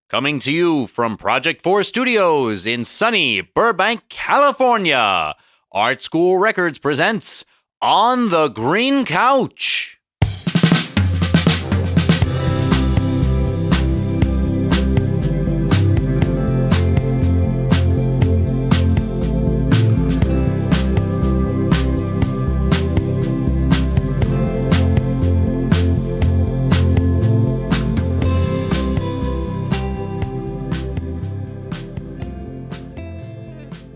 Coming to you from Project 4 Studios in sunny Burbank, California, ArtSchool Records presents On the Green Couch.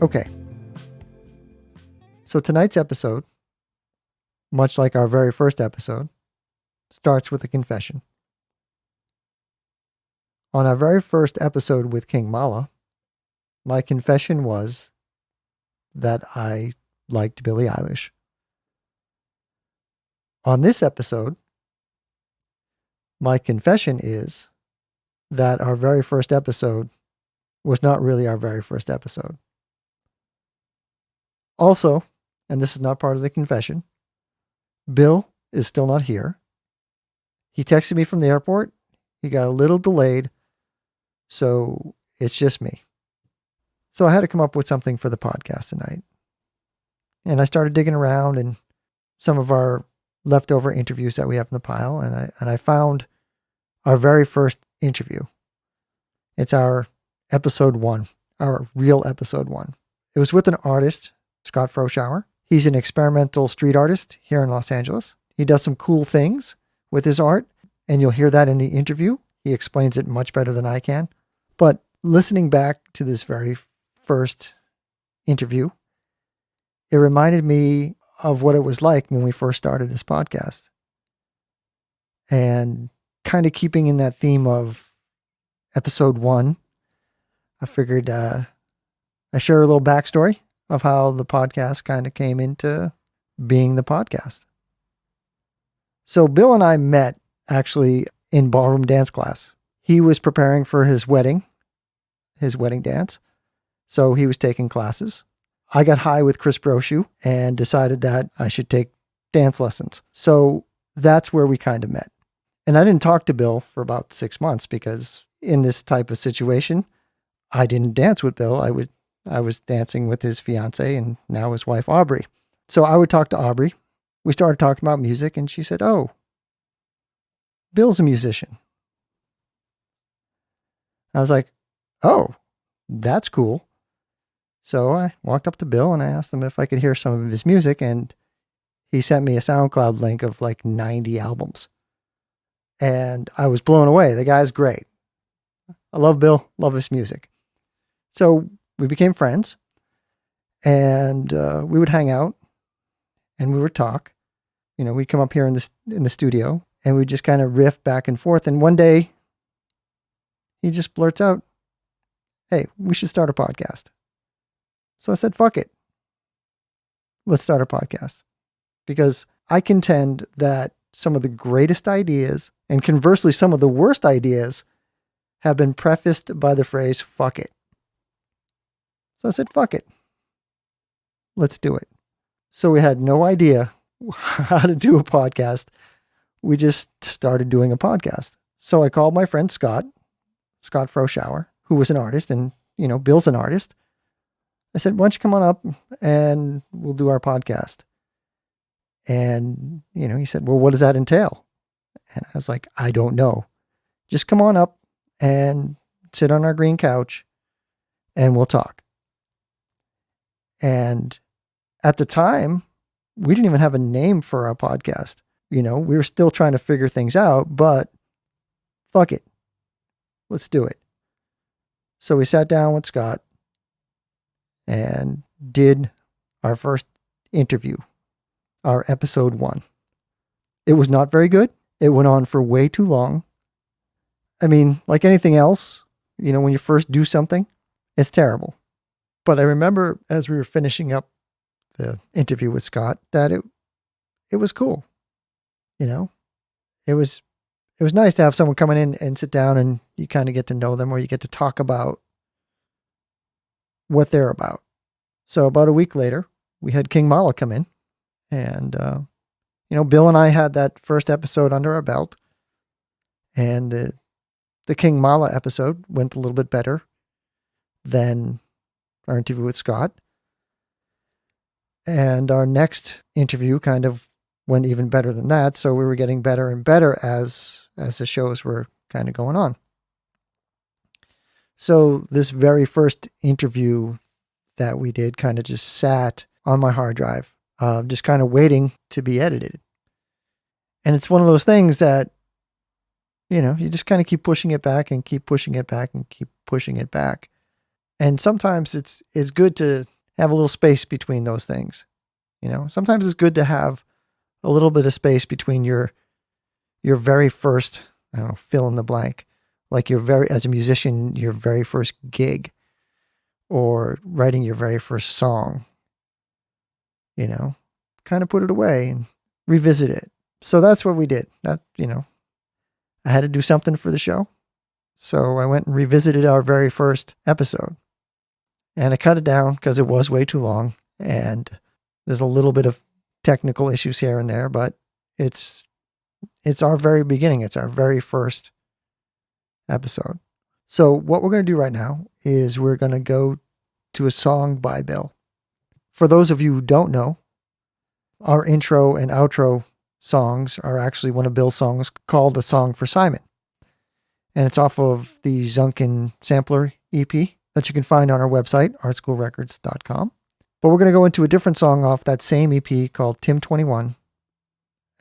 Okay. So tonight's episode, much like our very first episode, starts with a confession. On our very first episode with King Mala, my confession was that I liked Billie Eilish. On this episode, my confession is that our very first episode was not really our very first episode. Also, and this is not part of the confession, Bill is still not here. He texted me from the airport. He got a little delayed, so it's just me. So I had to come up with something for the podcast tonight. And I started digging around in some of our leftover interviews that we have in the pile, and I found our very first interview. It's our episode 1, our real episode 1. It was with an artist, SCOTT FROSCHAUER. He's an experimental street artist here in Los Angeles. He does some cool things with his art, and you'll hear that in the interview. He explains it much better than I can. But listening back to this very first interview, it reminded me of what it was like when we first started this podcast. And kind of keeping in that theme of episode 1, I figured I share a little backstory of how the podcast kind of came into being the podcast. So Bill and I met actually in ballroom dance class. He was preparing for his wedding dance. So he was taking classes. I got high with Chris Brochu and decided that I should take dance lessons. So that's where we kind of met. And I didn't talk to Bill for about 6 months because in this type of situation, I didn't dance with Bill. I was dancing with his fiance and now his wife, Aubrey. So I would talk to Aubrey. We started talking about music and she said, "Oh, Bill's a musician." I was like, "Oh, that's cool." So I walked up to Bill and I asked him if I could hear some of his music, and he sent me a SoundCloud link of like 90 albums. And I was blown away. The guy's great. I love Bill, love his music. So we became friends, and we would hang out and we would talk. You know, we'd come up here in the studio and we'd just kind of riff back and forth. And one day he just blurts out, "Hey, we should start a podcast." So I said, "Fuck it. Let's start a podcast." Because I contend that some of the greatest ideas, and conversely, some of the worst ideas, have been prefaced by the phrase, "fuck it." So I said, "Fuck it. Let's do it." So we had no idea how to do a podcast. We just started doing a podcast. So I called my friend Scott FROSCHAUER, who was an artist, and, you know, Bill's an artist. I said, "Why don't you come on up and we'll do our podcast?" And, you know, he said, "Well, what does that entail?" And I was like, "I don't know. Just come on up and sit on our green couch and we'll talk." And at the time, we didn't even have a name for our podcast. You know, we were still trying to figure things out, but fuck it. Let's do it. So we sat down with Scott and did our first interview, our episode 1. It was not very good. It went on for way too long. I mean, like anything else, you know, when you first do something, it's terrible. But I remember as we were finishing up the interview with Scott that it was cool. You know, it was nice to have someone come in and sit down and you kind of get to know them, or you get to talk about what they're about. So about a week later, we had King Mala come in, and you know, Bill and I had that first episode under our belt, and the King Mala episode went a little bit better than our interview with Scott. And our next interview kind of went even better than that. So we were getting better and better as the shows were kind of going on. So this very first interview that we did kind of just sat on my hard drive, just kind of waiting to be edited. And it's one of those things that, you know, you just kind of keep pushing it back and keep pushing it back and keep pushing it back. And sometimes it's good to have a little space between those things. You know, sometimes it's good to have a little bit of space between your very first, I don't know, fill in the blank, like as a musician, your very first gig, or writing your very first song. You know, kind of put it away and revisit it. So that's what we did. That, you know, I had to do something for the show. So I went and revisited our very first episode. And I cut it down because it was way too long. And there's a little bit of technical issues here and there, but it's our very beginning. It's our very first episode. So what we're going to do right now is we're going to go to a song by Bill. For those of you who don't know, our intro and outro songs are actually one of Bill's songs called A Song for Simon. And it's off of the Zunkin Sampler EP that you can find on our website, artschoolrecords.com. But we're going to go into a different song off that same EP called Tim 21.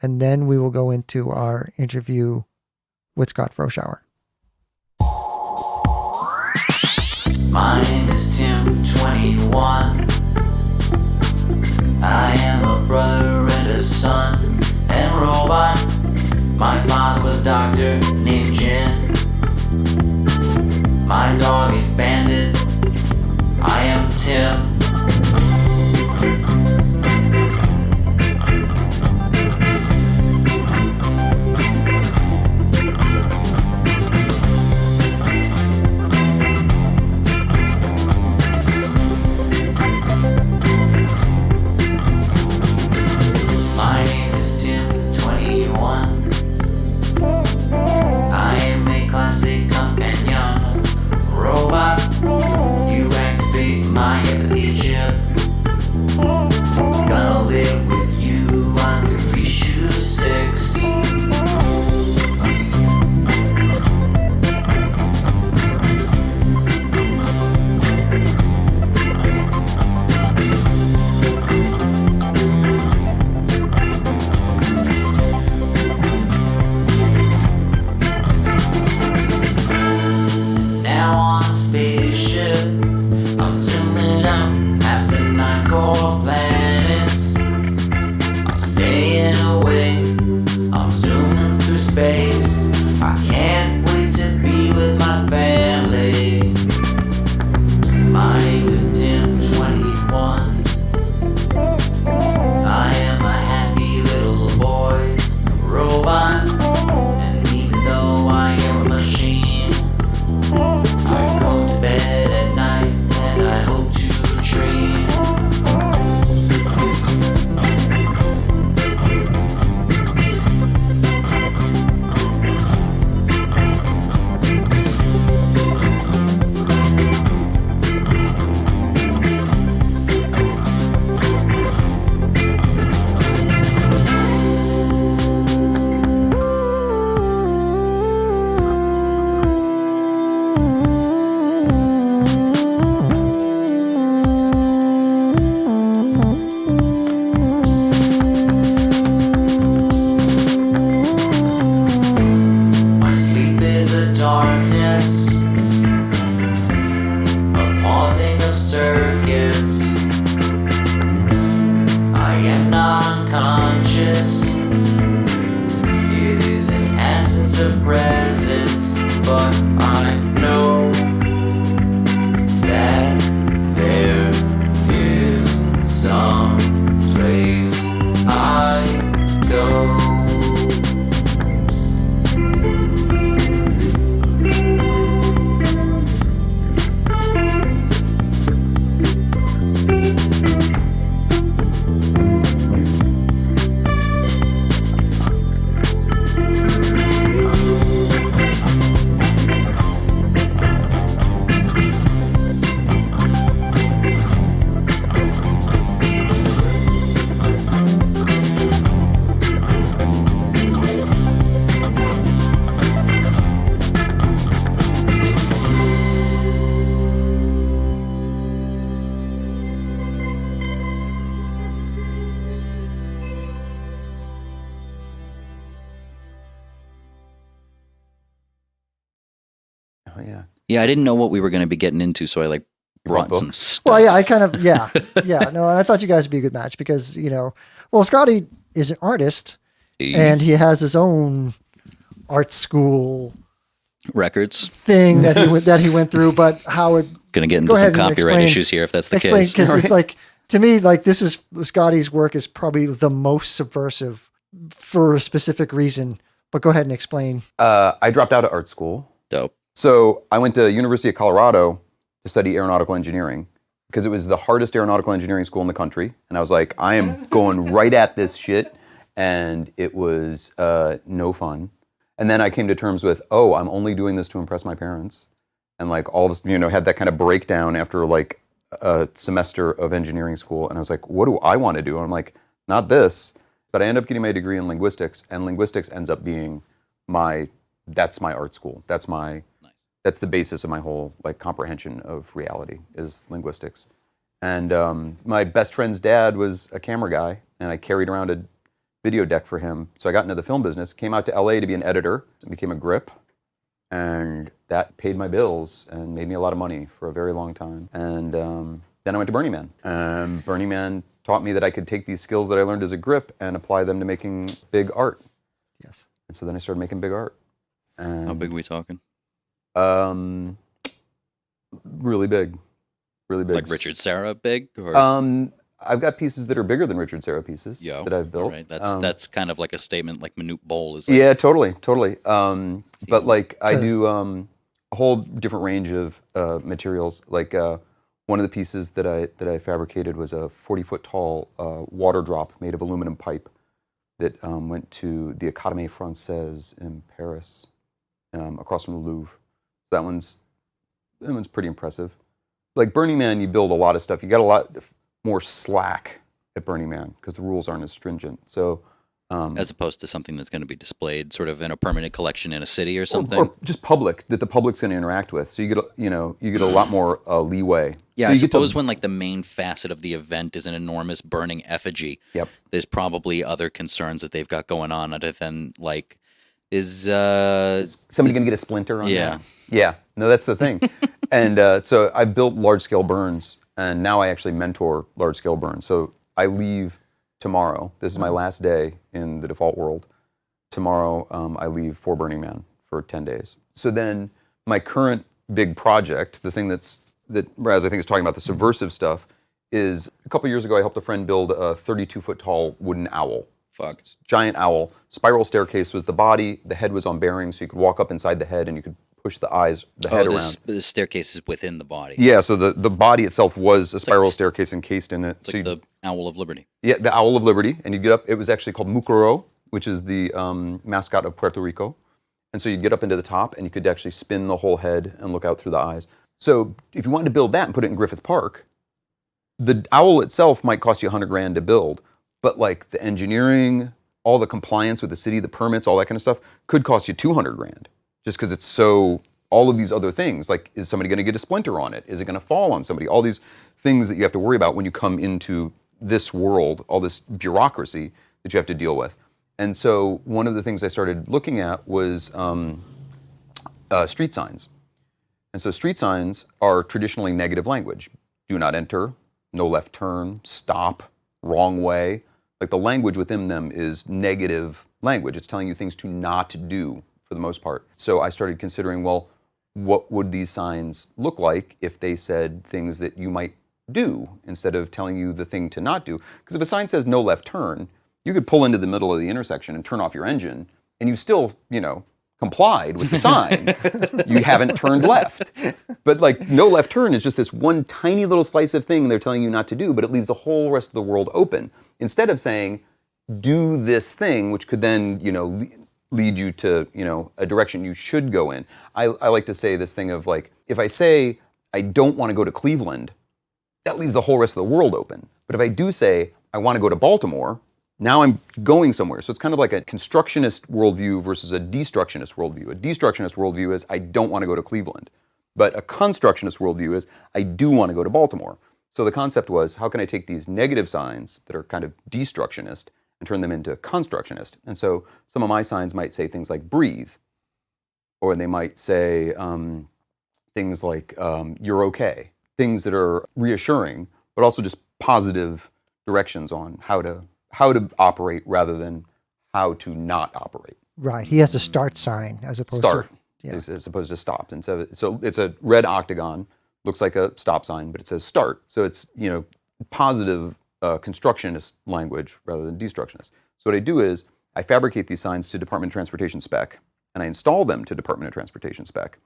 And then we will go into our interview with Scott Froschoauer. My name is Tim 21. I am a brother and a son and robot. My father was Dr. named Jen. My dog is Bandit. I am Tim. My name is Tim 21. I am a classic companion robot. You activate my empathy chip. Gonna live with you under issue 6. Now on a spaceship, I'm zooming out past the 9 core planets. I'm staying away, I'm zooming through space. I can't wait to be with my family. My name is Tim 21. I am a happy little boy, a robot. And even though I am a machine, I go to bed at night and I hope to dream. My sleep is a darkness, a pausing of circuits. I am not unconscious. It is an absence of presence, but I know that there is some place I go. yeah. Yeah, I didn't know what we were going to be getting into, so I like brought some books? stuff. Well, yeah, I kind of, yeah. No, and I thought you guys would be a good match because, well, Scotty is an artist and he has his own art school Records. thing that he went through, but Howard, Going to get into go some ahead and copyright issues here if that's the case. Because it's like, to me, like Scotty's work is probably the most subversive for a specific reason, but go ahead and explain. I dropped out of art school. Dope. So I went to University of Colorado to study aeronautical engineering because it was the hardest aeronautical engineering school in the country. And I was like, I am going right at this shit. And it was no fun. And then I came to terms with, I'm only doing this to impress my parents. And like all of us, had that kind of breakdown after like a semester of engineering school. And I was like, what do I want to do? And I'm like, not this. But I ended up getting my degree in linguistics. And linguistics ends up being that's my art school. That's the basis of my whole like comprehension of reality is linguistics. And my best friend's dad was a camera guy, and I carried around a video deck for him. So I got into the film business, came out to LA to be an editor, and became a grip. And that paid my bills and made me a lot of money for a very long time. And then I went to Burning Man. Burning Man taught me that I could take these skills that I learned as a grip and apply them to making big art. Yes. And so then I started making big art. And How big are we talking? Really big. Like Richard Serra big? Or? I've got pieces that are bigger than Richard Serra pieces that I've built. Right. That's kind of like a statement like Manute Bol is like. Yeah, totally. But like I do a whole different range of materials. Like one of the pieces that I fabricated was a 40-foot tall water drop made of aluminum pipe that went to the Académie Française in Paris, across from the Louvre. So that one's pretty impressive. Like Burning Man, you build a lot of stuff. You got a lot more slack at Burning Man because the rules aren't as stringent. So, as opposed to something that's going to be displayed sort of in a permanent collection in a city or something, or just public that the public's going to interact with. So you get a lot more leeway. Yeah, so I suppose when like the main facet of the event is an enormous burning effigy, Yep. There's probably other concerns that they've got going on other than like is somebody going to get a splinter on Yeah. that? Yeah. No, that's the thing. And so I built large-scale burns, and now I actually mentor large-scale burns. So I leave tomorrow. This is my last day in the default world. Tomorrow, I leave for Burning Man for 10 days. So then my current big project, the thing that Raz, I think, is talking about, the subversive stuff, is a couple years ago I helped a friend build a 32-foot tall wooden owl. fuck. Giant owl. Spiral staircase was the body. The head was on bearings, so you could walk up inside the head and you could push the head around. The staircase is within the body. Yeah, so the body itself was a spiral staircase encased in it. It's like the Owl of Liberty. Yeah, the Owl of Liberty. And you get up, it was actually called Mucuro, which is the mascot of Puerto Rico. And so you get up into the top and you could actually spin the whole head and look out through the eyes. So if you wanted to build that and put it in Griffith Park, the owl itself might cost you $100,000 to build, but like the engineering, all the compliance with the city, the permits, all that kind of stuff could cost you $200,000 just because it's so, all of these other things, like is somebody going to get a splinter on it? Is it going to fall on somebody? All these things that you have to worry about when you come into this world, all this bureaucracy that you have to deal with. And so one of the things I started looking at was street signs. And so street signs are traditionally negative language. Do not enter, no left turn, stop, wrong way. Like the language within them is negative language. It's telling you things to not do for the most part. So I started considering, well, what would these signs look like if they said things that you might do instead of telling you the thing to not do? Because if a sign says no left turn, you could pull into the middle of the intersection and turn off your engine, and you still, complied with the sign. You haven't turned left. But like no left turn is just this one tiny little slice of thing they're telling you not to do, but it leaves the whole rest of the world open. Instead of saying, do this thing, which could then, lead you to, a direction you should go in. I like to say this thing of like, if I say I don't want to go to Cleveland, that leaves the whole rest of the world open. But if I do say I want to go to Baltimore, now I'm going somewhere. So it's kind of like a constructionist worldview versus a destructionist worldview. A destructionist worldview is I don't want to go to Cleveland. But a constructionist worldview is I do want to go to Baltimore. So the concept was, how can I take these negative signs that are kind of destructionist and turn them into constructionist? And so some of my signs might say things like breathe, or they might say things like you're okay, things that are reassuring, but also just positive directions on how to operate rather than how to not operate. Right. He has a start sign as opposed Start to yeah. as opposed to stop. And so it's a red octagon, looks like a stop sign, but it says start. So it's, positive constructionist language rather than destructionist. So what I do is I fabricate these signs to Department of Transportation spec, and I install them to Department of Transportation spec.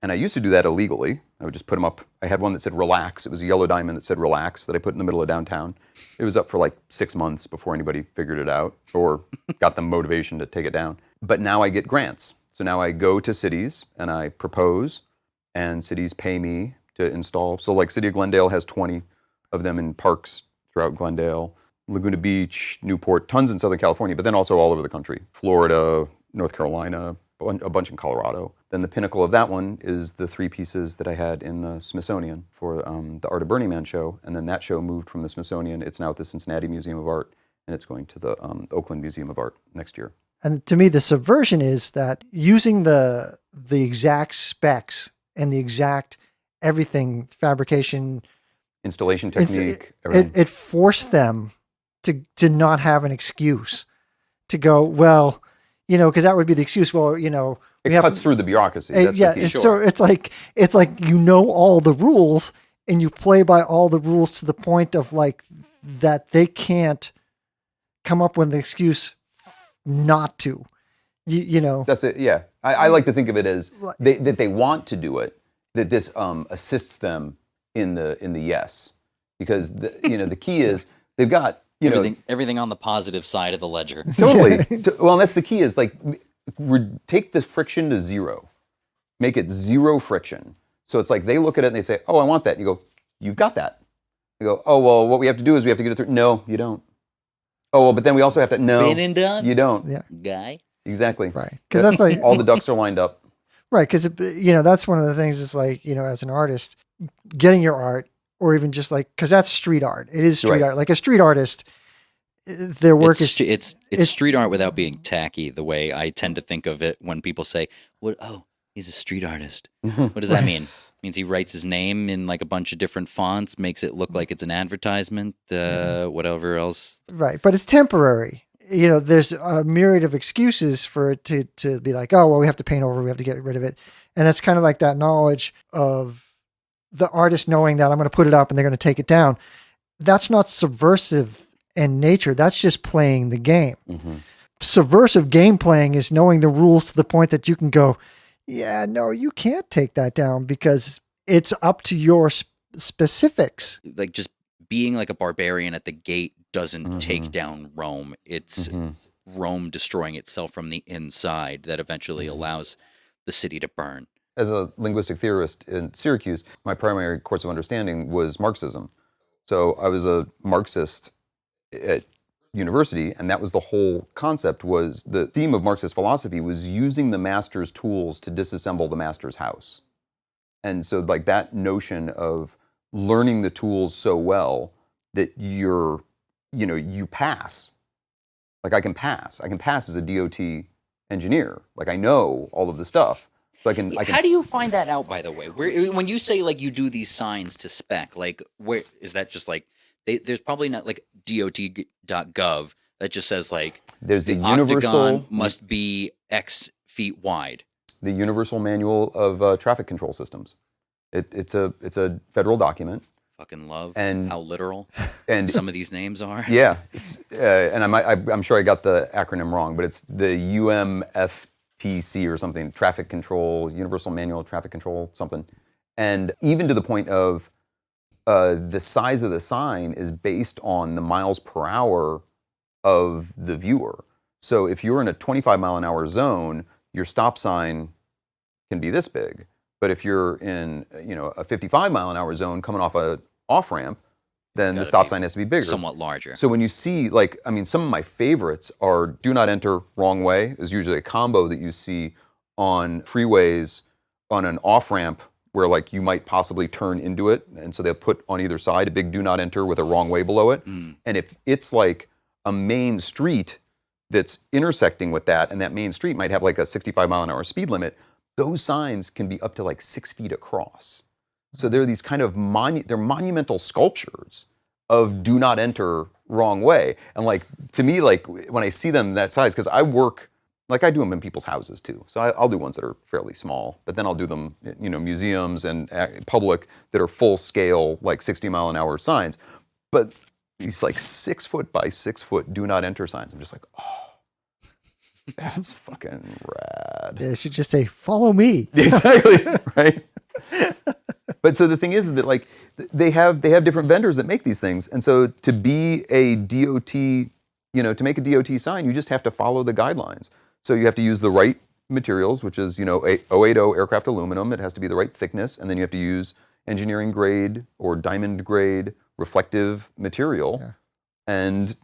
And I used to do that illegally. I would just put them up. I had one that said relax. It was a yellow diamond that said relax that I put in the middle of downtown. It was up for like 6 months before anybody figured it out or got the motivation to take it down. But now I get grants. So now I go to cities and I propose, and cities pay me to install. So like City of Glendale has 20 of them in parks throughout Glendale, Laguna Beach, Newport, tons in Southern California, but then also all over the country. Florida, North Carolina, a bunch in Colorado. Then the pinnacle of that one is the 3 pieces that I had in the Smithsonian for the Art of Burning Man show. And then that show moved from the Smithsonian. It's now at the Cincinnati Museum of Art, and it's going to the Oakland Museum of Art next year. And to me, the subversion is that using the exact specs and the exact everything, fabrication, Installation technique, it forced them to not have an excuse, to go, well, because that would be the excuse. Well, it cuts through the bureaucracy. That's yeah. the key. So it's like all the rules, and you play by all the rules to the point of like that they can't come up with an excuse not to. That's it. Yeah, I like to think of it as that they want to do it. That this assists them in the yes, because the key is they've got everything on the positive side of the ledger. Totally. Well, and that's the key is like take the friction to zero, make it zero friction. So it's like they look at it and they say, "Oh, I want that." And you go, "You've got that." You go, "Oh, well, what we have to do is we have to get it through." No, you don't. Oh, well, but then we also have to. No, been and done. You don't. Yeah. Guy. Exactly. Right. Because that's like all the ducks are lined up. Right. Because that's one of the things. It's like as an artist, getting your art, or even just like because that's street art. It is street art. Like a street artist, their work it's street art without being tacky. The way I tend to think of it when people say, "What? Oh, he's a street artist." What does that mean? Means he writes his name in like a bunch of different fonts, makes it look like it's an advertisement, whatever else. Right, but it's temporary. There's a myriad of excuses for it to be like, oh, well, we have to paint over, we have to get rid of it. And that's kind of like that knowledge of the artist knowing that I'm going to put it up and they're going to take it down. That's not subversive in nature. That's just playing the game. Mm-hmm. Subversive game playing is knowing the rules to the point that you can go, yeah, no, you can't take that down because it's up to your specifics. Like just being like a barbarian at the gate doesn't take down Rome. It's Rome destroying itself from the inside that eventually allows the city to burn. As a linguistic theorist in Syracuse, my primary course of understanding was Marxism. So I was a Marxist at university, and that was the whole concept. Was the theme of Marxist philosophy was using the master's tools to disassemble the master's house. And so like that notion of learning the tools so well that you pass. Like I can pass as a DOT engineer. Like I know all of the stuff. So I can. How do you find that out, by the way? When you say like you do these signs to spec, like where is that just like there's probably not like DOT.gov that just says like there's the octagon universal must be X feet wide. The Universal Manual of Traffic Control Systems. It's a federal document. Fucking love and how literal and some of these names are. Yeah, and I'm sure I got the acronym wrong, but it's the UMFTC or something, Traffic Control, Universal Manual of Traffic Control, something. And even to the point of the size of the sign is based on the miles per hour of the viewer. So if you're in a 25 mile an hour zone, your stop sign can be this big. But if you're in, a 55 mile an hour zone coming off a off ramp, then the stop sign has to be bigger. Somewhat larger. So when you see, some of my favorites are do not enter wrong way is usually a combo that you see on freeways on an off ramp where you might possibly turn into it. And so they'll put on either side a big do not enter with a wrong way below it. Mm. And if it's like a main street that's intersecting with that, and that main street might have like a 65 mile an hour speed limit, those signs can be up to like 6 feet across. So they're these kind of they're monumental sculptures of "do not enter, wrong way." And like to me, like when I see them that size, because I work like I do them in people's houses too. So I'll do ones that are fairly small, but then I'll do them, museums and public that are full scale, like 60-mile-an-hour signs. But these like 6 foot by 6 foot "do not enter" signs, I'm just like, oh. That's fucking rad. Yeah, it should just say, "Follow me." Exactly, right? But so the thing is that like they have different vendors that make these things, and so to be a DOT, to make a DOT sign, you just have to follow the guidelines. So you have to use the right materials, which is 080 aircraft aluminum. It has to be the right thickness, and then you have to use engineering grade or diamond grade reflective material, and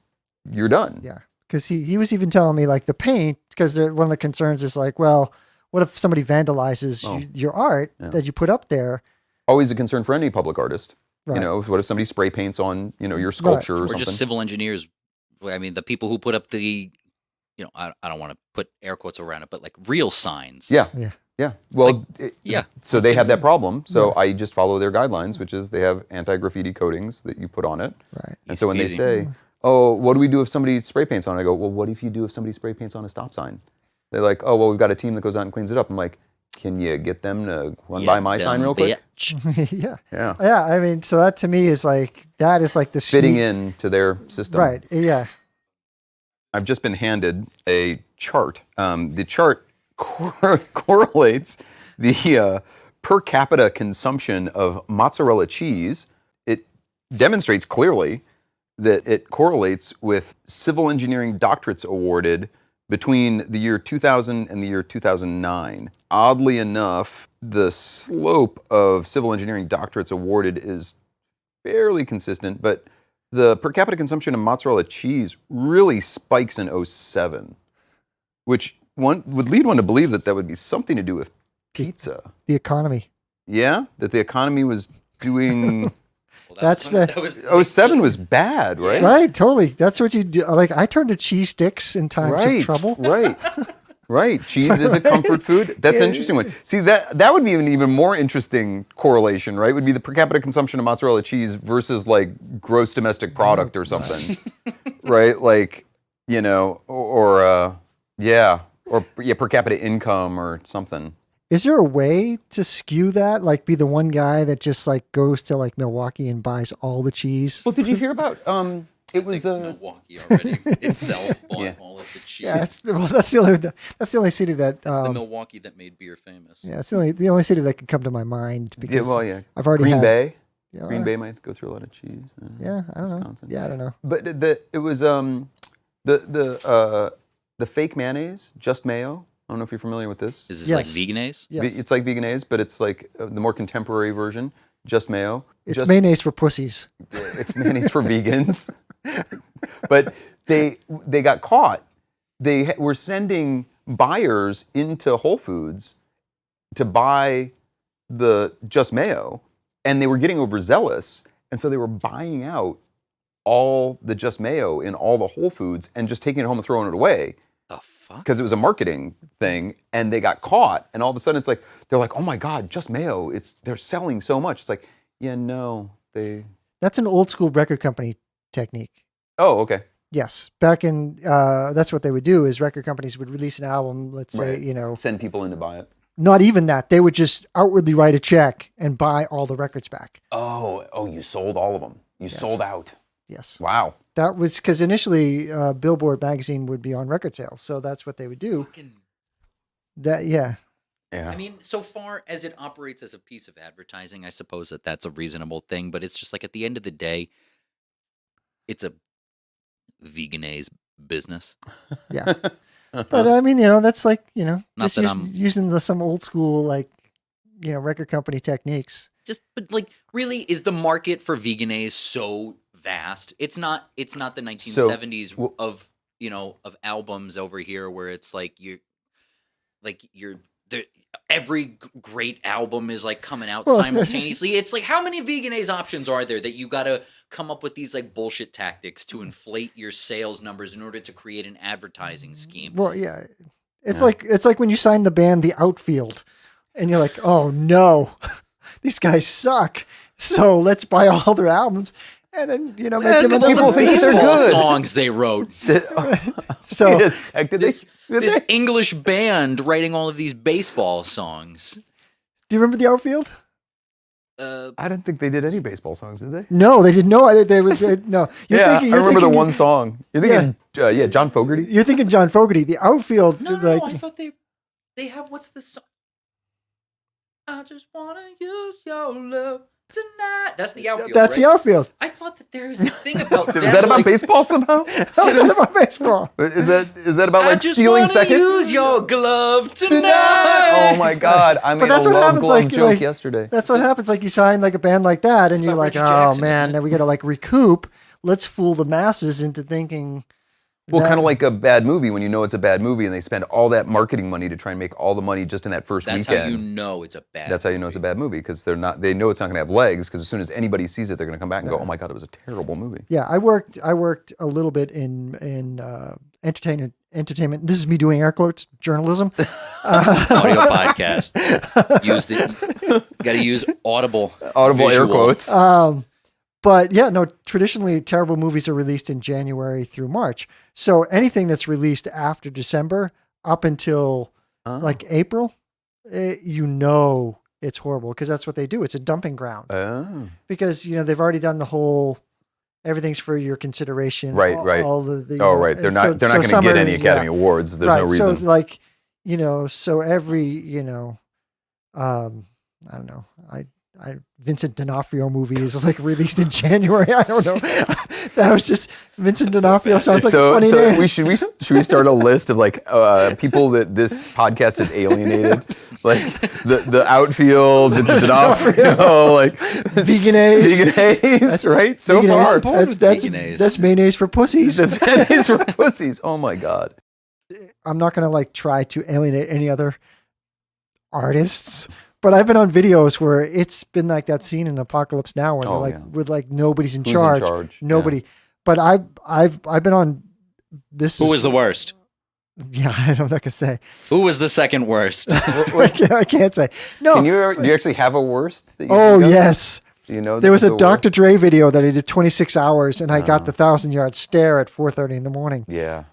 you're done. Yeah. Because he was even telling me like the paint, because one of the concerns is like, well, what if somebody vandalizes your art that you put up there? Always a concern for any public artist. Right. What if somebody spray paints on, your sculpture or Or something? just civil engineers. I mean, the people who put up the, I don't want to put air quotes around it, but like real signs. Yeah. Well, yeah. So they have that problem. So I just follow their guidelines, which is they have anti-graffiti coatings that you put on it. Right. And so when Easy. they say, "Oh, what do we do if somebody spray paints on it?" I go, "Well, what if you do if somebody spray paints on a stop sign?" They're like, "Oh, well, we've got a team that goes out and cleans it up." I'm like, "Can you get them to run by my sign real quick?" Yeah. Yeah. Yeah. I mean, so that to me is like, that is like the Fitting sneak- into their system. Right. Yeah. I've just been handed a chart. The chart correlates the per capita consumption of mozzarella cheese. It demonstrates clearly that it correlates with civil engineering doctorates awarded between the year 2000 and the year 2009. Oddly enough, the slope of civil engineering doctorates awarded is fairly consistent, but the per capita consumption of mozzarella cheese really spikes in 2007, which one would lead one to believe that would be something to do with pizza. The economy. Yeah, that the economy was doing. That's the 2007 was bad, right? right. Totally. That's what you do. Like I turn to cheese sticks in times of trouble. Right. Right. Cheese is a comfort food. That's an interesting one. See, that would be an even more interesting correlation, right? Would be the per capita consumption of mozzarella cheese versus like gross domestic product or something. Right? Like, or per capita income or something. Is there a way to skew that? Like be the one guy that just like goes to like Milwaukee and buys all the cheese? Well, did you hear about it was Milwaukee already itself bought all of the cheese. Yeah, that's the only city that That's the Milwaukee that made beer famous. yeah, it's the only city that can come to my mind because I've already Green had Bay. Yeah, Green Bay might go through a lot of cheese. Yeah, I don't know. Wisconsin. Yeah, I don't know. But it was the fake mayonnaise, Just Mayo. I don't know if you're familiar with this. Is this Yes. like Veganese? Yes. It's like Veganese, but it's like the more contemporary version, Just Mayo. It's mayonnaise for pussies. It's mayonnaise for vegans. But they got caught. They were sending buyers into Whole Foods to buy the Just Mayo, and they were getting overzealous, and so they were buying out all the Just Mayo in all the Whole Foods and just taking it home and throwing it away. The fuck? Because it was a marketing thing, and they got caught, and all of a sudden it's like they're like, "Oh my God, Just Mayo! They're selling so much." It's like, yeah, no, they. That's an old school record company technique. Oh, okay. Yes, back in that's what they would do is record companies would release an album. Let's say Right. Send people in to buy it. not even that, they would just outwardly write a check and buy all the records back. Oh, you sold all of them. You sold out. Yes. Wow. That was because initially Billboard magazine would be on record sales, so that's what they would do. That Yeah. I mean, so far as it operates as a piece of advertising, I suppose that's a reasonable thing. But it's just like at the end of the day, it's a Veganese business. Yeah. But I mean, that's like, Not just that I'm- using some old school, like, record company techniques. But like, really, is the market for Veganese so vast? It's not the 1970s of albums over here where it's like every great album is like coming out simultaneously. It's like, how many Veganese options are there that you got to come up with these like bullshit tactics to inflate your sales numbers in order to create an advertising scheme? Well, yeah. It's like when you sign the band The Outfield, and you're like, oh no, these guys suck. So let's buy all their albums, and then make them Look at people all the think they're baseball good. songs they wrote. So Wait a sec, did This they? English band writing all of these baseball songs. do you remember The Outfield? I don't think they did any baseball songs, did they? No, they didn't know. They was no. I remember the thinking- one song. You're thinking, John Fogerty. You're thinking John Fogerty. The Outfield, No, like I thought they have what's the song? I just wanna use your love tonight. That's the outfield. that's right? The Outfield. I thought that there was a thing about that. Is that about like, baseball somehow? How's that about baseball? Is that about I like just stealing wanna second? use your glove tonight. Tonight! Oh my God! I made that's a what love happens, glove like- joke like- yesterday. That's what happens. Like you sign like a band like that, and you're about like, Reggie oh Jackson, man, isn't it? now we got to like recoup. Let's fool the masses into thinking. Well, that- kind of like a bad movie when you know it's a bad movie and they spend all that marketing money to try and make all the money just in that first That's weekend. how you know it's a bad. That's how you know it's a bad movie because they know it's not going to have legs because as soon as anybody sees it, they're going to come back and go, "Oh my God, it was a terrible movie." Yeah, I worked a little bit in entertainment. This is me doing air quotes, journalism. audio podcast. Got to use audible Audible visual. air quotes. But yeah, no, traditionally terrible movies are released in January through March. So anything that's released after December up until like April, it's horrible because that's what they do. It's a dumping ground Oh. because, they've already done the whole, everything's for your consideration. Right. All the Right. They're not going to get any Academy Awards. There's no reason. So like, so every, I don't know. Vincent D'Onofrio movie is like released in January. I don't know. That was just Vincent D'Onofrio sounds like a funny name. should we start a list of like people that this podcast has alienated, like the outfield, Vincent D'Onofrio, like Vegan A's. Vegan A's, right? So Vegan A's. far, That's Vegan A's. that's mayonnaise for pussies. that's mayonnaise for pussies. Oh my God. I'm not gonna like try to alienate any other artists. But I've been on videos where it's been like that scene in Apocalypse Now where they're like, with like nobody's in Who's charge. in charge? Nobody. Yeah. But I've been on this. Who was the worst? Yeah, I'm not gonna say. Who was the second worst? I can't say. No. Do you actually have a worst? That you Oh think of? yes. You know, There was a the Dr. worst? Dre video that I did 26 hours, and I got the 1,000-yard stare at 4:30 in the morning. Yeah.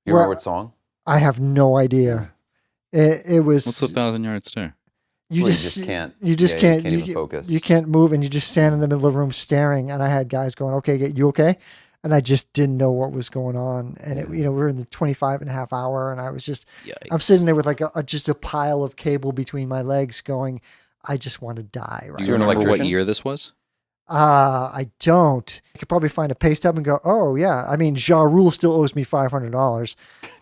You Well, remember what song? I have no idea. It was. What's the 1,000-yard stare? You Well, just can't. You just yeah, can't. You can't even focus. You can't move, and you just stand in the middle of the room staring. And I had guys going, "Okay, you okay?" And I just didn't know what was going on. And we were in the 25 and a half hour, and I was just. Yikes. I'm sitting there with like just a pile of cable between my legs, going, "I just want to die right Do You're you an remember what electrician? year this was? I don't. You could probably find a pay stub and go, oh, yeah. I mean, Ja Rule still owes me $500.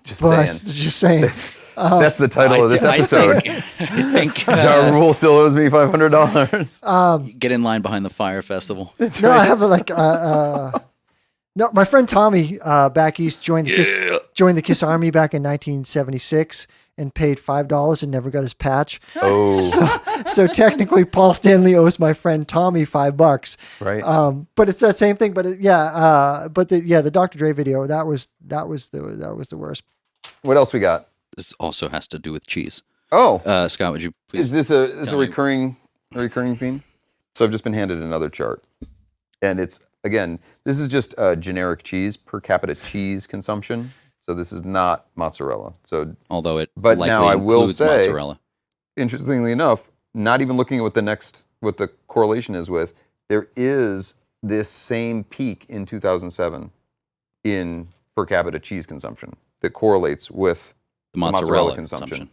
Just But saying. just saying. That's the title of this episode. I think Ja Rule still owes me $500. get in line behind the fire festival. No, I have like, no, my friend Tommy back east joined the Kiss Army back in 1976 and paid $5 and never got his patch. Oh, So technically, Paul Stanley owes my friend Tommy $5. right. But it's that same thing. But the Dr. Dre video that was the worst. What else we got? This also has to do with cheese. Oh, Scott, would you please? is this a tell me. recurring theme? So I've just been handed another chart, and it's again, this is just generic cheese per capita cheese consumption. So this is not mozzarella. So Although it But likely now I will includes say- mozzarella. interestingly enough, not even looking at what the correlation is with, there is this same peak in 2007 in per capita cheese consumption that correlates with The mozzarella consumption.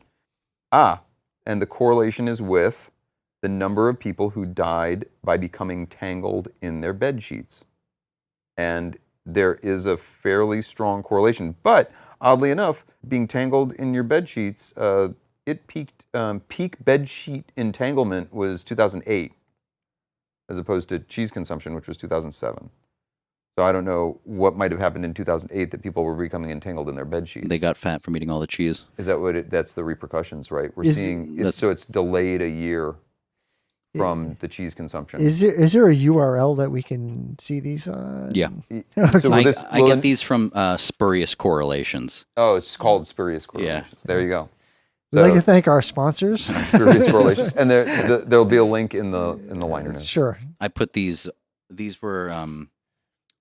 And the correlation is with the number of people who died by becoming tangled in their bed sheets. And there is a fairly strong correlation. But oddly enough, being tangled in your bed sheets, it peak bed sheet entanglement was 2008, as opposed to cheese consumption, which was 2007. So I don't know what might have happened in 2008 that people were becoming entangled in their bed sheets. They got fat from eating all the cheese. Is that what that's the repercussions, right? We're Is- seeing That's- so it's delayed a year. from the cheese consumption. Is there a URL that we can see these on? Yeah. So I, will this, I will get an- these from Spurious Correlations. Oh, it's called Spurious Correlations. There you go. We'd like to thank our sponsors. Spurious Correlations, and there'll be a link in the liner notes. Sure. I put these were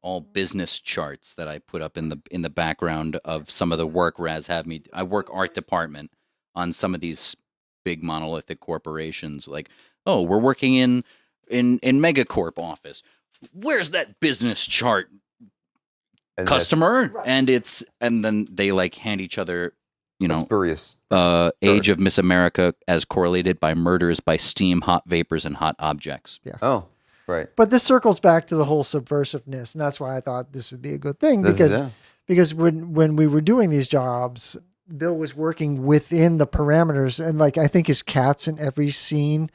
all business charts that I put up in the background of some of the work Raz had me. I work art department on some of these big monolithic corporations. Like, oh, we're working in Megacorp office. Where's that business chart, And customer? And then they like hand each other, that's Spurious. Age of Miss America as correlated by murders by steam, hot vapors, and hot objects. Yeah. Oh, right. But this circles back to the whole subversiveness, and that's why I thought this would be a good thing because when we were doing these jobs, Bill was working within the parameters, and like I think his cat's in every scene,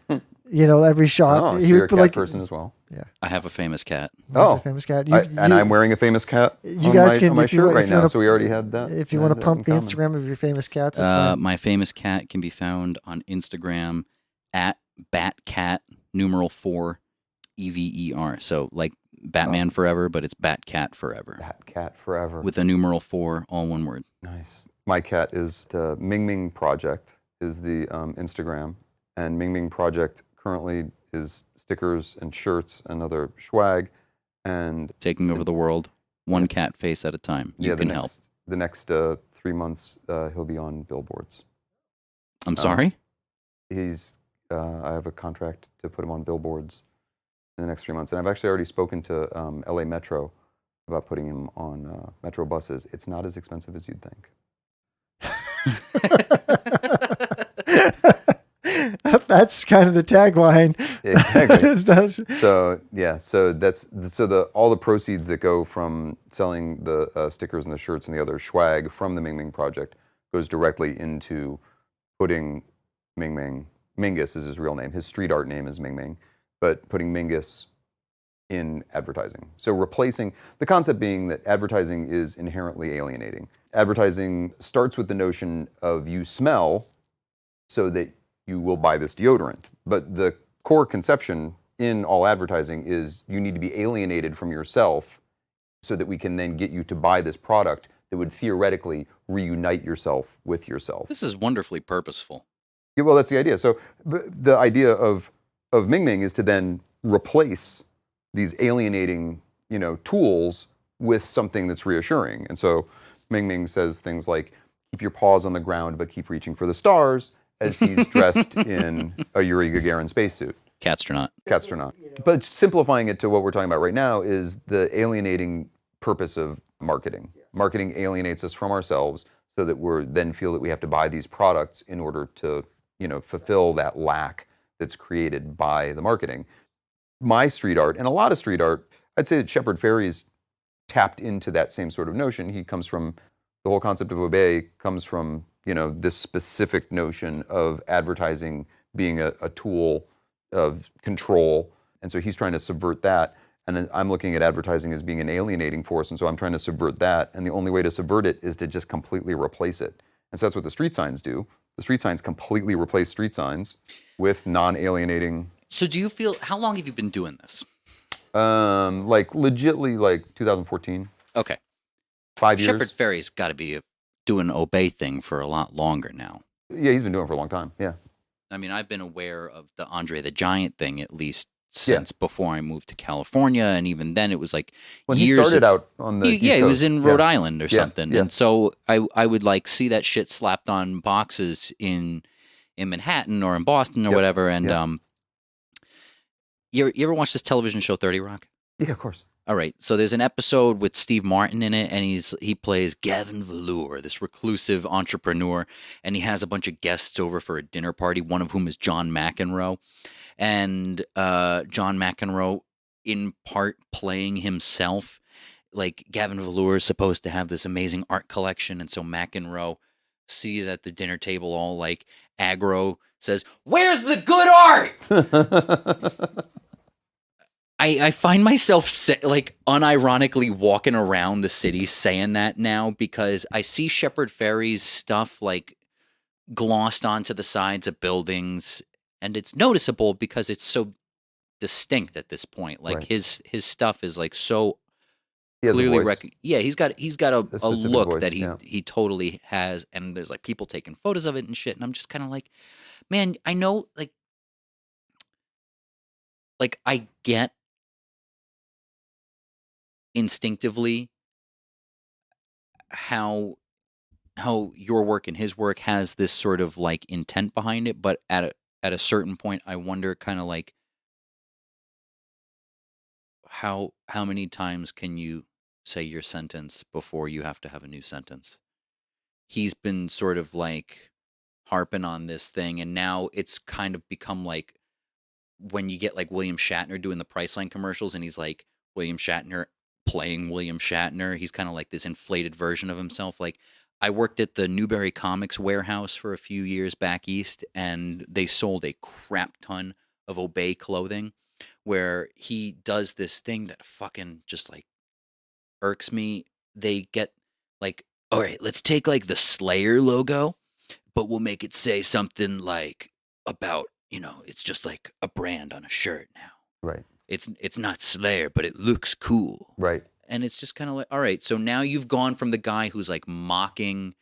every shot. Oh, so He you're a would, cat person as well. Yeah, I have a famous cat. he's a famous cat. And I'm wearing a famous cat You guys can on my if you shirt wa- right if you now, wanna- so we already had that. If you we want had to that pump in the common. Instagram of your famous cats, that's fine. My famous cat can be found on Instagram at batcat4 EVER. So like Batman Forever, but it's Batcat Forever. Bat cat forever. With a numeral 4, all one word. Nice. My cat is the Ming Ming Project is the Instagram, and Ming Ming Project currently is stickers and shirts and other swag, and Taking over the world, one cat face at a time. You can help. The next 3 months he'll be on billboards. I'm sorry? I have a contract to put him on billboards in the next 3 months, and I've actually already spoken to LA Metro about putting him on Metro buses. It's not as expensive as you'd think. That's kind of the tagline. Exactly. So all the proceeds that go from selling the stickers and the shirts and the other swag from the Ming Ming Project goes directly into putting Mingus is his real name. His street art name is Ming Ming, but putting Mingus in advertising. So replacing the concept being that advertising is inherently alienating. Advertising starts with the notion of you smell so that you will buy this deodorant. But the core conception in all advertising is you need to be alienated from yourself so that we can then get you to buy this product that would theoretically reunite yourself with yourself. This is wonderfully purposeful. Yeah, well, that's the idea. So the idea of Ming Ming is to then replace these alienating, tools with something that's reassuring. And so Ming Ming says things like, keep your paws on the ground, but keep reaching for the stars, as he's dressed in a Yuri Gagarin spacesuit. Catstronaut. But simplifying it to what we're talking about right now is the alienating purpose of marketing. Marketing alienates us from ourselves so that we then feel that we have to buy these products in order to, fulfill that lack that's created by the marketing. My street art, and a lot of street art, I'd say that Shepard Fairey's tapped into that same sort of notion. He comes from, the whole concept of obey comes from, this specific notion of advertising being a tool of control. And so he's trying to subvert that. And then I'm looking at advertising as being an alienating force. And so I'm trying to subvert that. And the only way to subvert it is to just completely replace it. And so that's what the street signs do. The street signs completely replace street signs with non-alienating. So do you feel, how long have you been doing this? Legitly 2014. Okay. 5 years. Shepard Fairey's got to be doing obey thing for a lot longer now. Yeah, he's been doing it for a long time. Yeah. I mean, I've been aware of the Andre the Giant thing at least since before I moved to California, and even then it was like when years he started out on the East he was Coast. in Rhode Island or something, yeah. and so I would like see that shit slapped on boxes in Manhattan or in Boston or whatever, and you ever watch this television show 30 Rock? Yeah, of course. All right, so there's an episode with Steve Martin in it, and he plays Gavin Velour, this reclusive entrepreneur, and he has a bunch of guests over for a dinner party, one of whom is John McEnroe. And John McEnroe, in part playing himself, like Gavin Velour is supposed to have this amazing art collection, and so McEnroe, seated at the dinner table all like aggro, says, "Where's the good art?" I find myself unironically walking around the city saying that now because I see Shepard Fairey's stuff like glossed onto the sides of buildings and it's noticeable because it's so distinct at this point. Like Right. his stuff is like so He has a clearly voice. he's got a specific look voice, that yeah. he totally has, and there's like people taking photos of it and shit, and I'm just kind of like, man, I know like I get instinctively how your work and his work has this sort of like intent behind it, but at a certain point I wonder kind of like how many times can you say your sentence before you have to have a new sentence? He's been sort of like harping on this thing, and now it's kind of become like when you get like William Shatner doing the Priceline commercials, and he's like William Shatner playing William Shatner. He's kind of like this inflated version of himself. Like I worked at the Newberry Comics warehouse for a few years back east, and they sold a crap ton of Obey clothing, where he does this thing that fucking just like irks me. They get like, all right, let's take like the Slayer logo, but we'll make it say something like about, it's just like a brand on a shirt now. Right. It's not Slayer, but it looks cool. Right. And it's just kind of like, all right, so now you've gone from the guy who's like mocking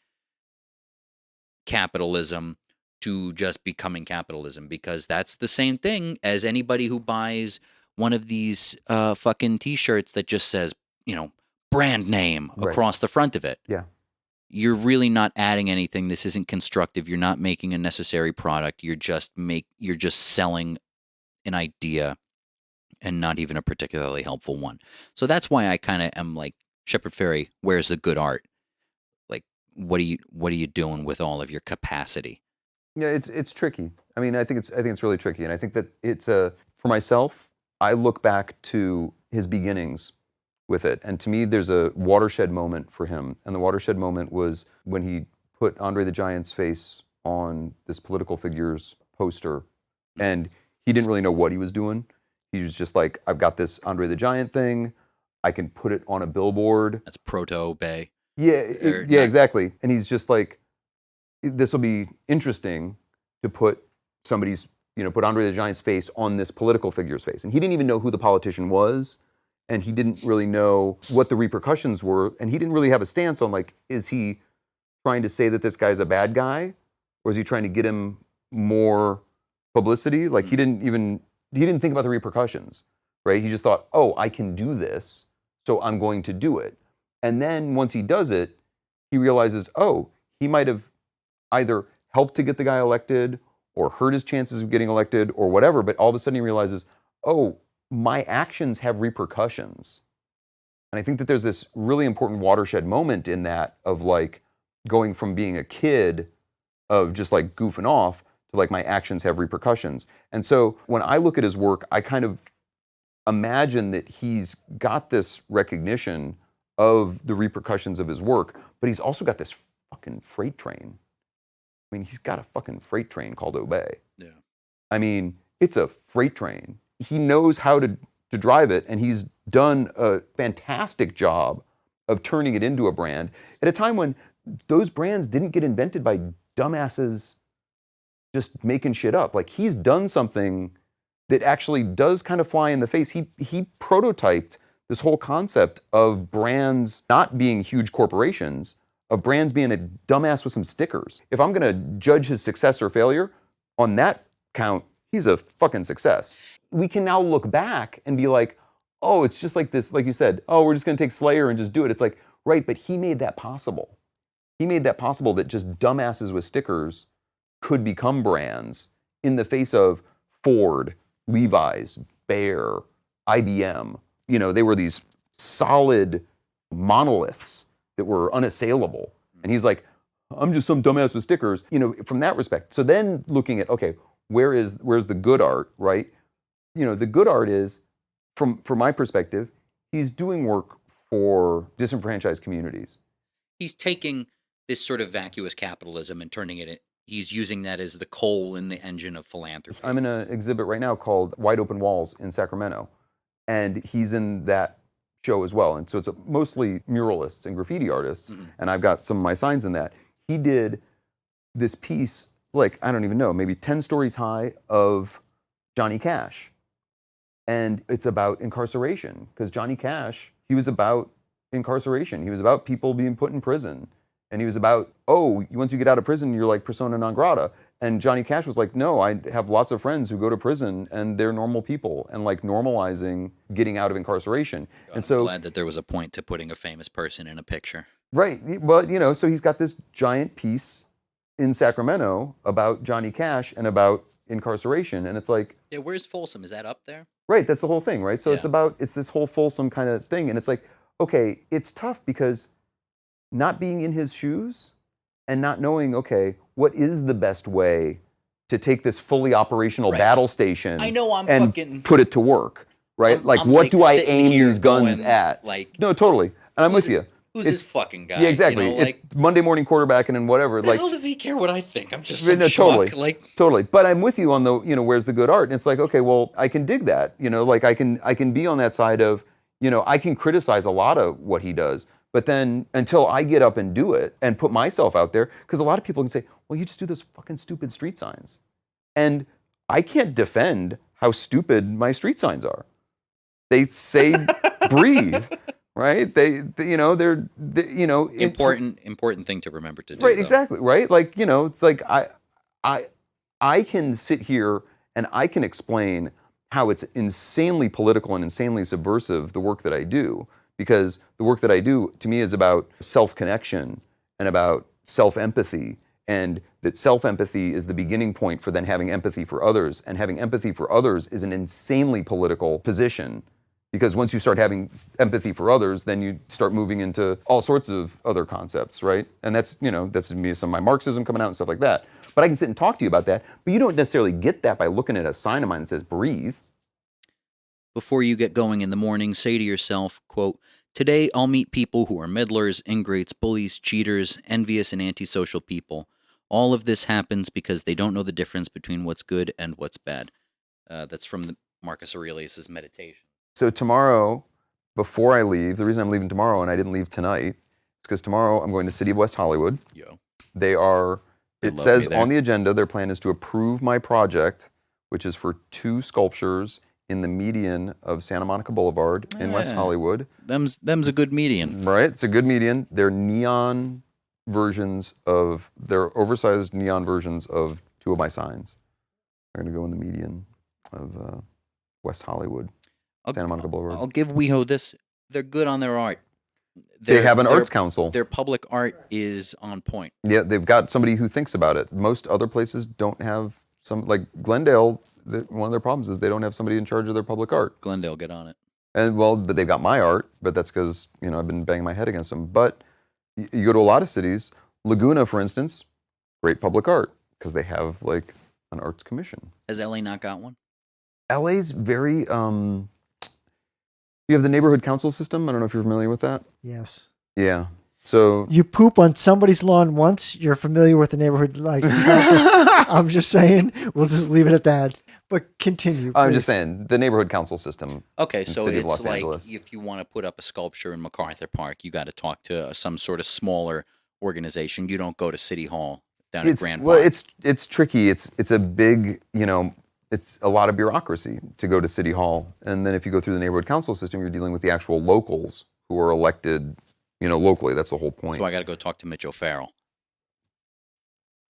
capitalism to just becoming capitalism, because that's the same thing as anybody who buys one of these fucking t-shirts that just says, brand name Right. across the front of it. Yeah. You're really not adding anything. This isn't constructive. You're not making a necessary product. You're just selling an idea, and not even a particularly helpful one. So that's why I kind of am like, Shepard Fairey, where's the good art? Like, what are you doing with all of your capacity? Yeah, it's tricky. I mean, I think it's really tricky, and I think that it's for myself, I look back to his beginnings with it, and to me, there's a watershed moment for him, and the watershed moment was when he put Andre the Giant's face on this political figure's poster, and he didn't really know what he was doing. He was just like, I've got this Andre the Giant thing, I can put it on a billboard. That's proto-Obey. Yeah, Or yeah, not- exactly. And he's just like, this will be interesting to put somebody's, put Andre the Giant's face on this political figure's face. And he didn't even know who the politician was, and he didn't really know what the repercussions were, and he didn't really have a stance on like, is he trying to say that this guy's a bad guy, or is he trying to get him more publicity? Like he didn't think about the repercussions, right? He just thought, oh, I can do this, so I'm going to do it. And then once he does it, he realizes, oh, he might have either helped to get the guy elected or hurt his chances of getting elected or whatever, but all of a sudden he realizes, oh, my actions have repercussions. And I think that there's this really important watershed moment in that of like going from being a kid of just like goofing off to like my actions have repercussions. And so when I look at his work, I kind of imagine that he's got this recognition of the repercussions of his work, but he's also got this fucking freight train. I mean, he's got a fucking freight train called Obey. Yeah. I mean, it's a freight train. He knows how to drive it, and he's done a fantastic job of turning it into a brand at a time when those brands didn't get invented by dumbasses just making shit up. Like, he's done something that actually does kind of fly in the face. He prototyped this whole concept of brands not being huge corporations, of brands being a dumbass with some stickers. If I'm gonna judge his success or failure, on that count, he's a fucking success. We can now look back and be like, oh, it's just like this, like you said, oh, we're just gonna take Slayer and just do it. It's like, right, but he made that possible. He made that possible, that just dumbasses with stickers could become brands in the face of Ford, Levi's, Bear, IBM. They were these solid monoliths that were unassailable. And he's like, I'm just some dumbass with stickers, from that respect. So then looking at, okay, where's the good art, right? The good art is, from my perspective, he's doing work for disenfranchised communities. He's taking this sort of vacuous capitalism and turning it, he's using that as the coal in the engine of philanthropy. I'm in an exhibit right now called Wide Open Walls in Sacramento, and he's in that show as well. And so it's mostly muralists and graffiti artists, and I've got some of my signs in that. He did this piece like, I don't even know, maybe 10 stories high of Johnny Cash. And it's about incarceration, because Johnny Cash, he was about incarceration. He was about people being put in prison. And he was about, oh, once you get out of prison, you're like persona non grata. And Johnny Cash was like, no, I have lots of friends who go to prison and they're normal people, and like normalizing getting out of incarceration. And so, I'm glad that there was a point to putting a famous person in a picture. right. Well, you know, so he's got this giant piece in Sacramento about Johnny Cash and about incarceration. And it's like, Yeah, where's Folsom? Is that up there? right, that's the whole thing, right? So Yeah. it's this whole Folsom kind of thing. And it's like, okay, it's tough because not being in his shoes and not knowing, okay, what is the best way to take this fully operational Right. battle station I know I'm and fucking- put it to work, right? Like, I'm, what like, do I sitting aim here these guns going, at? like, no, totally. And I'm with you. Who's It's- this fucking guy? Yeah, exactly. You know, like, It's Monday morning quarterbacking and whatever. the Like, hell does he care what I think? I'm just no, some totally, schmuck. Like, totally. But I'm with you on the, you know, where's the good art? And it's like, okay, well, I can dig that. You know, like I can be on that side of, you know, I can criticize a lot of what he does. But then until I get up and do it and put myself out there, because a lot of people can say, well, you just do those fucking stupid street signs. And I can't defend how stupid my street signs are. They say breathe, right? They you know, they're you know, important thing to remember to do. right, though. exactly, right? Like, you know, it's like I can sit here and I can explain how it's insanely political and insanely subversive, the work that I do, because the work that I do to me is about self-connection and about self-empathy, and that self-empathy is the beginning point for then having empathy for others, and having empathy for others is an insanely political position, because once you start having empathy for others, then you start moving into all sorts of other concepts, right? And that's, you know, that's me, some of my Marxism coming out and stuff like that. But I can sit and talk to you about that, but you don't necessarily get that by looking at a sign of mine that says breathe. Before you get going in the morning, say to yourself, quote, "Today I'll meet people who are meddlers, ingrates, bullies, cheaters, envious, and antisocial people. All of this happens because they don't know the difference between what's good and what's bad." That's from Marcus Aurelius' Meditation. So tomorrow, before I leave, the reason I'm leaving tomorrow and I didn't leave tonight is because tomorrow I'm going to City of West Hollywood. Yo. They are, They it love says me there. on the agenda, their plan is to approve my project, which is for 2 sculptures in the median of Santa Monica Boulevard in West Yeah. Hollywood. Them's a good median. Right? It's a good median. They're neon versions of, they're oversized neon versions of 2 of my signs. They're going to go in the median of West Hollywood, Santa Monica Boulevard. I'll give WeHo this. They're good on their art. They have an their- arts council. Their public art is on point. Yeah, they've got somebody who thinks about it. Most other places don't have some, like Glendale, one of their problems is they don't have somebody in charge of their public art. Glendale, get on it. And well, but they've got my art, but that's because, you know, I've been banging my head against them. But you go to a lot of cities, Laguna, for instance, great public art because they have like an arts commission. Has LA not got one? LA's very, you have the neighborhood council system. I don't know if you're familiar with that. Yes. Yeah. So You poop on somebody's lawn once, you're familiar with the neighborhood like council. I'm just saying, we'll just leave it at that. But continue. I'm please. just saying the neighborhood council system. Okay, in the so city of it's Los like Angeles. if you want to put up a sculpture in MacArthur Park, you got to talk to some sort of smaller organization. You don't go to City Hall down at Grand Park. Well, it's tricky. It's a big, you know, it's a lot of bureaucracy to go to City Hall. And then if you go through the neighborhood council system, you're dealing with the actual locals who are elected, you know, locally. That's the whole point. So I got to go talk to Mitch O'Farrell.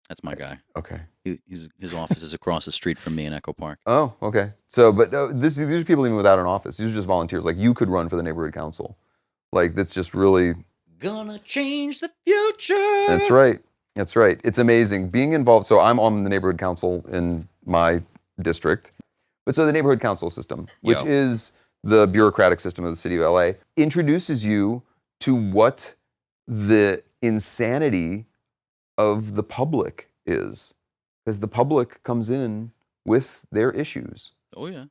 That's my guy. Okay. His office is across the street from me in Echo Park. Oh, okay. So, but these are people even without an office. These are just volunteers. Like you could run for the neighborhood council. Like that's just really. Gonna change the future. That's right. That's right. It's amazing being involved. So I'm on the neighborhood council in my district. But so the neighborhood council system, which Yo. is the bureaucratic system of the city of LA, introduces you to what the insanity of the public is. Because the public comes in with their issues. Oh yeah.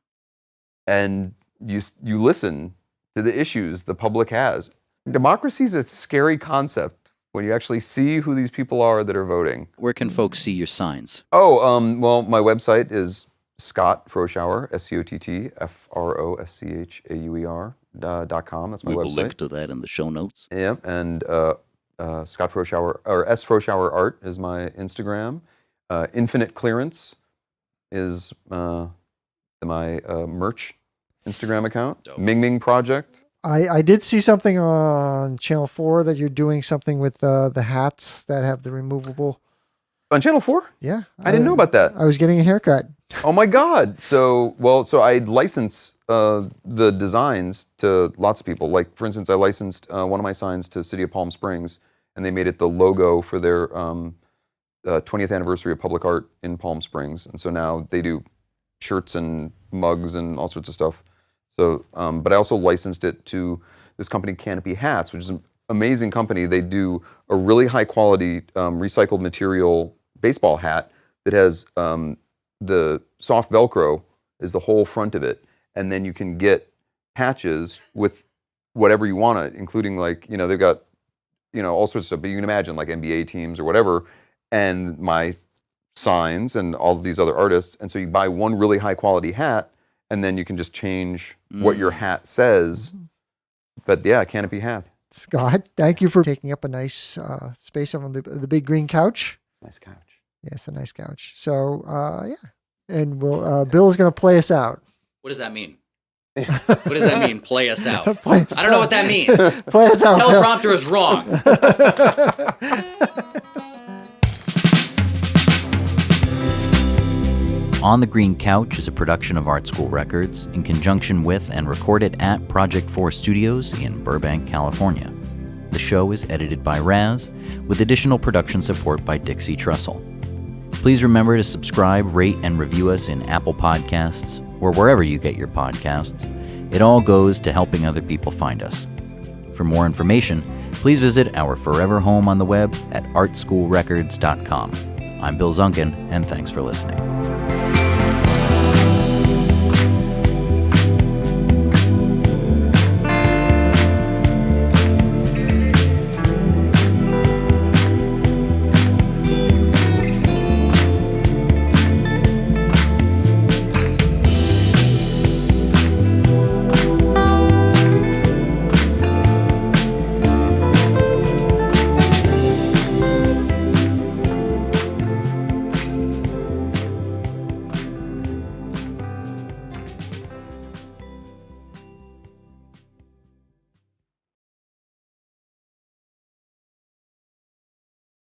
And you listen to the issues the public has. Democracy is a scary concept when you actually see who these people are that are voting. Where can folks see your signs? Oh, well, my website is SCOTT FROSCHAUER, SCOTTFROSCHAUER.com. That's my We will website. link to that in the show notes. Yeah, and Scott Froschauer, or S. Froschauer Art is my Instagram. Infinite Clearance is my merch Instagram account. Dope. Ming Ming Project. I did see something on Channel 4 that you're doing something with the hats that have the removable. On Channel 4? Yeah. I didn't know about that. I was getting a haircut. Oh my God. So I license the designs to lots of people. Like, for instance, I licensed one of my signs to City of Palm Springs, and they made it the logo for their 20th anniversary of public art in Palm Springs. And so now they do shirts and mugs and all sorts of stuff. So, but I also licensed it to this company, Canopy Hats, which is an amazing company. They do a really high quality recycled material baseball hat that has the soft Velcro is the whole front of it. And then you can get patches with whatever you want it, including like, they've got, all sorts of stuff, but you can imagine like NBA teams or whatever, and my signs and all of these other artists. And so you buy one really high quality hat, and then you can just change what your hat says. But yeah, Canopy Hat. Scott, thank you for taking up a nice space on the big green couch. Nice couch. Yes, a nice couch. So, yeah. And Bill is going to play us out. What does that mean? What does that mean? Play us out. Play us I don't know what that means. Play us out, Bill. Teleprompter is wrong. On the Green Couch is a production of ArtSchool Records in conjunction with and recorded at Project 4 Studios in Burbank, California. The show is edited by Raz, with additional production support by Dixie Trussell. Please remember to subscribe, rate, and review us in Apple Podcasts or wherever you get your podcasts. It all goes to helping other people find us. For more information, please visit our forever home on the web at artschoolrecords.com. I'm Bill Zunkin, and thanks for listening.